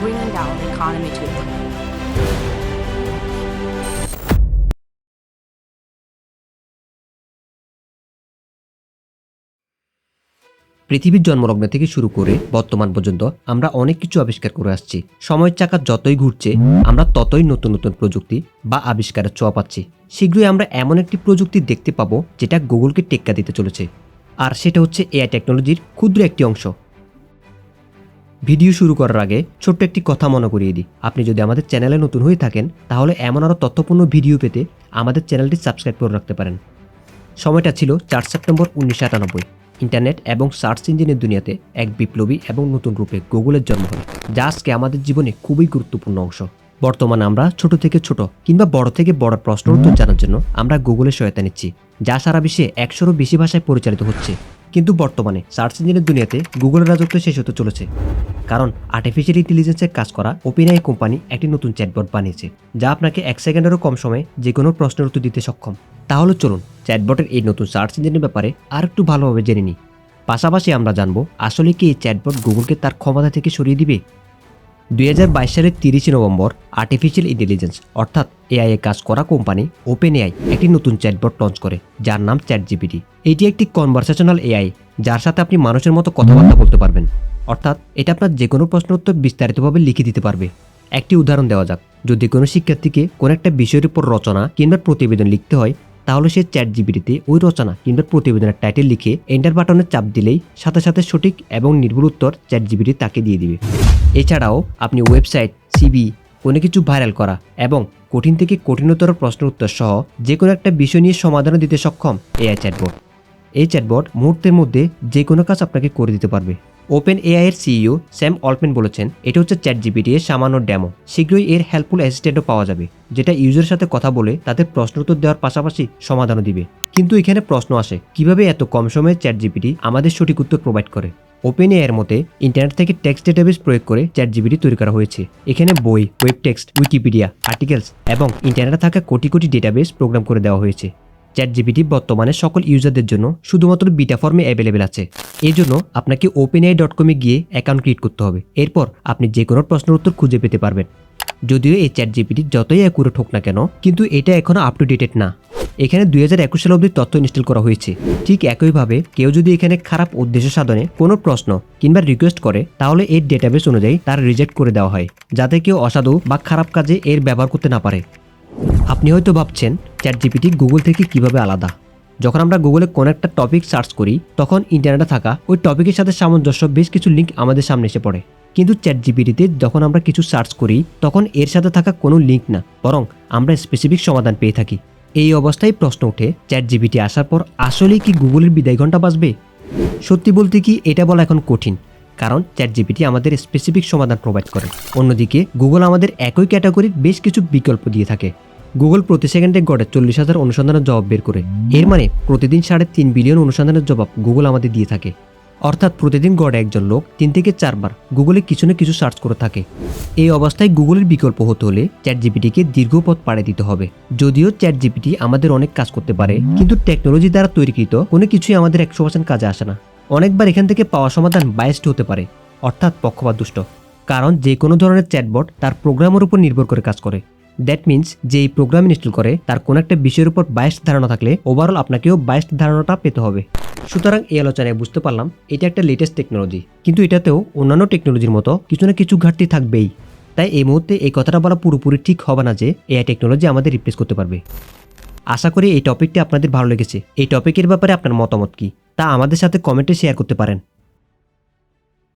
bringing down the economy to পৃথিবীর জন্মলগ্ন থেকে শুরু করে বর্তমান পর্যন্ত আমরা অনেক কিছু আবিষ্কার করে আসছি। সময়ের চাকা যতই ঘুরছে আমরা ততই নতুন নতুন প্রযুক্তি বা আবিষ্কারের ছোঁয়া পাচ্ছি। শীঘ্রই আমরা এমন একটি প্রযুক্তি দেখতে পাবো যেটা গুগলকে টেক্কা দিতে চলেছে, আর সেটা হচ্ছে এআই টেকনোলজির ক্ষুদ্র একটি অংশ। ভিডিও শুরু করার আগে ছোট্ট একটি কথা মনে করিয়ে দিই, আপনি যদি আমাদের চ্যানেলে নতুন হয়ে থাকেন তাহলে এমন আরও তথ্যপূর্ণ ভিডিও পেতে আমাদের চ্যানেলটি সাবস্ক্রাইব করে রাখতে পারেন। সময়টা ছিল 4 সেপ্টেম্বর 1998। ইন্টারনেট এবং সার্চ ইঞ্জিনের দুনিয়াতে এক বিপ্লবী এবং নতুন রূপে গুগলের জন্ম হয়, যা আজকে আমাদের জীবনে খুবই গুরুত্বপূর্ণ অংশ। বর্তমানে আমরা ছোট থেকে ছোট কিংবা বড় থেকে বড় প্রশ্নের উত্তর জানার জন্য আমরা গুগলের সহায়তা নিচ্ছি, যা সারা বিশ্বে 100-রও বেশি ভাষায় পরিচালিত হচ্ছে। কিন্তু বর্তমানে সার্চ ইঞ্জিনের দুনিয়াতে গুগলের রাজত্ব শেষ হতে চলেছে, কারণ আর্টিফিশিয়াল ইন্টেলিজেন্সের কাজ করা OpenAi কোম্পানি একটি নতুন চ্যাটবট বানিয়েছে, যা আপনাকে 1 সেকেন্ডেরও কম সময়ে যে কোনো প্রশ্নের উত্তর দিতে সক্ষম। তাহলে চলুন চ্যাটবটের এই নতুন সার্চ ইঞ্জিনের ব্যাপারে আর একটু ভালোভাবে জেনে নিই। পাশাপাশি আমরা জানব আসলে কি এই চ্যাটবট গুগলকে তার ক্ষমতা থেকে সরিয়ে দিবে। 2022 সালের 30 নভেম্বর আর্টিফিশিয়াল ইন্টেলিজেন্স অর্থাৎ এআই এ কাজ করা কোম্পানি OpenAi একটি নতুন চ্যাটবট লঞ্চ করে, যার নাম ChatGPT। এটি একটি কনভারসেশনাল এআই, যার সাথে আপনি মানুষের মতো কথাবার্তা বলতে পারবেন, অর্থাৎ এটা আপনার যে কোনো প্রশ্নের উত্তর বিস্তারিতভাবে লিখে দিতে পারবে। একটি উদাহরণ দেওয়া যাক, যদি কোনো শিক্ষার্থীকে কোনো একটা বিষয়ের উপর রচনা কিংবা প্রতিবেদন লিখতে হয়, তাহলে সে ChatGPT-তে ওই রচনা কিংবা প্রতিবেদনের টাইটেল লিখে এন্টার বাটনে চাপ দিলেই সাথে সাথে সঠিক এবং নির্ভুল উত্তর ChatGPT তাকে দিয়ে দিবে। এছাড়াও আপনি ওয়েবসাইট, সিভি, কোনো কিছু ভাইরাল করা এবং কঠিন থেকে কঠিনতর প্রশ্নের উত্তর সহ যে কোনো একটা বিষয় নিয়ে সমাধানও দিতে সক্ষম এআই চ্যাটবট। এই চ্যাটবট মুহূর্তের মধ্যে যে কোনো কাজ আপনাকে করে দিতে পারবে। OpenAI এর সিইও স্যাম অল্টম্যান বলেছেন, এটা হচ্ছে ChatGPT এর সামান্য ডেমো। শীঘ্রই এর হেল্পফুল অ্যাসিস্ট্যান্টও পাওয়া যাবে, যেটা ইউজারের সাথে কথা বলে তাদের প্রশ্ন উত্তর দেওয়ার পাশাপাশি সমাধানও দিবে। কিন্তু এখানে প্রশ্ন আসে, কিভাবে এত কম সময়ে ChatGPT আমাদের সঠিক উত্তর প্রোভাইড করে। OpenAI এর মতে ইন্টারনেট থেকে টেক্সট ডেটাবেস প্রয়োগ করে ChatGPT তৈরি করা হয়েছে। এখানে বই, ওয়েব টেক্সট, উইকিপিডিয়া, আর্টিকেলস এবং ইন্টারনেটে থাকা কোটি কোটি ডেটাবেস প্রোগ্রাম করে দেওয়া হয়েছে। ChatGPT বর্তমানে সকল ইউজারদের জন্য শুধুমাত্র বিটা ফর্মে অ্যাভেলেবেল আছে। এই জন্য আপনাকে openai.com-এ গিয়ে অ্যাকাউন্ট ক্রিয়েট করতে হবে। এরপর আপনি যে কোনো প্রশ্নের উত্তর খুঁজে পেতে পারবেন। যদিও এই ChatGPT যতই অ্যাকুরেট হোক না কেন, কিন্তু এটা এখনও আপ টু ডেটেড না। এখানে 2021 সাল অবধি তথ্য ইনস্টল করা হয়েছে। ঠিক একইভাবে কেউ যদি এখানে খারাপ উদ্দেশ্য সাধনে কোনো প্রশ্ন কিংবা রিকোয়েস্ট করে, তাহলে এর ডেটাবেস অনুযায়ী তার রিজেক্ট করে দেওয়া হয়, যাতে কেউ অসাধু বা খারাপ কাজে এর ব্যবহার করতে না পারে। আপনি হয়তো ভাবছেন ChatGPT গুগল থেকে কিভাবে আলাদা। যখন আমরা গুগলে কোনো একটা টপিক সার্চ করি, তখন ইন্টারনেটে থাকা ওই টপিকের সাথে সামঞ্জস্য বেশ কিছু লিঙ্ক আমাদের সামনে এসে পড়ে। কিন্তু ChatGPT-তে যখন আমরা কিছু সার্চ করি, তখন এর সাথে থাকা কোনো লিঙ্ক না, বরং আমরা স্পেসিফিক সমাধান পেয়ে থাকি। এই অবস্থায় প্রশ্ন ওঠে, ChatGPT আসার পর আসলেই কি গুগলের বিদায় ঘণ্টা বাজবে? সত্যি বলতে কি এটা বলা এখন কঠিন, কারণ ChatGPT আমাদের স্পেসিফিক সমাধান প্রোভাইড করে। অন্যদিকে গুগল আমাদের একই ক্যাটাগরির বেশ কিছু বিকল্প দিয়ে থাকে। গুগল প্রতি সেকেন্ডে গড়ে 40,000 অনুসন্ধানের জবাব বের করে। এর মানে প্রতিদিন 3.5 বিলিয়ন অনুসন্ধানের জবাব গুগল আমাদের দিয়ে থাকে। অর্থাৎ প্রতিদিন গড়ে একজন লোক 3 থেকে 4 বার গুগলে কিছু না কিছু সার্চ করে থাকে। এই অবস্থায় গুগলের বিকল্প হতে হলে ChatGPT-কে দীর্ঘ পথ পাড়ি দিতে হবে। যদিও ChatGPT আমাদের অনেক কাজ করতে পারে, কিন্তু টেকনোলজি দ্বারা তৈরিকৃত কোনো কিছুই আমাদের 100% কাজে আসে না। অনেকবার এখান থেকে পাওয়া সমাধান বায়াসড হতে পারে, অর্থাৎ পক্ষপাতদুষ্ট, কারণ যে কোনো ধরনের চ্যাটবট তার প্রোগ্রামের উপর নির্ভর করে কাজ করে। দ্যাট মিনস যে এই প্রোগ্রাম ইনস্টল করে তার কোনো একটা বিষয়ের উপর বায়াসড ধারণা থাকলে ওভারঅল আপনাকেও বায়াসড ধারণাটা পেতে হবে। সুতরাং এই আলোচনায় বুঝতে পারলাম এটা একটা লেটেস্ট টেকনোলজি, কিন্তু এটাতেও অন্যান্য টেকনোলজির মতো কিছু না কিছু ঘাটতি থাকবেই। তাই এই মুহূর্তে এই কথাটা বলা পুরোপুরি ঠিক হবে না যে এআই টেকনোলজি আমাদের রিপ্লেস করতে পারবে। আশা করি এই টপিকটি আপনাদের ভালো লেগেছে। এই টপিকের ব্যাপারে আপনার মতামত কি তা আমাদের সাথে কমেন্টে শেয়ার করতে পারেন।